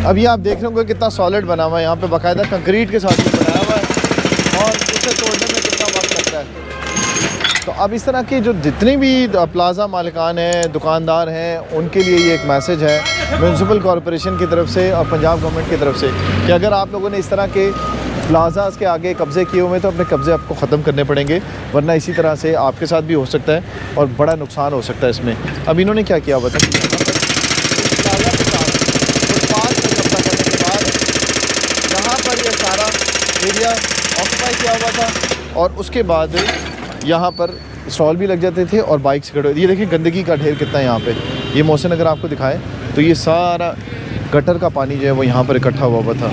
अब ये आप देख रहे होंगे कितना सॉलिड बना हुआ है, यहाँ पे बाकायदा कंक्रीट के साथ ये बनाया हुआ है और उसे तोड़ने में कितना वक्त लगता है। तो अब इस तरह के जो जितने भी प्लाज़ा मालिकान हैं, दुकानदार हैं, उनके लिए ये एक मैसेज है म्यूनसिपल कॉरपोरेशन की तरफ से और पंजाब गवर्नमेंट की तरफ से कि अगर आप लोगों ने इस तरह के प्लाज़ास के आगे कब्ज़े किए हुए हैं तो अपने कब्ज़े आपको ख़त्म करने पड़ेंगे, वरना इसी तरह से आपके साथ भी हो सकता है और बड़ा नुकसान हो सकता है इसमें। अब इन्होंने क्या किया हुआ था, प्लाज़ा के साथ फुटपाथ पर कब्जा करने के बाद यहाँ पर यह सारा एरिया ऑक्यूपाई किया हुआ था और उसके बाद यहाँ पर स्टॉल भी लग जाते थे और बाइक्स खड़े। ये देखिए गंदगी का ढेर कितना है यहाँ पे। ये मोहसिन अगर आपको दिखाएं तो ये सारा गटर का पानी जो है वो यहाँ पर इकट्ठा हुआ था।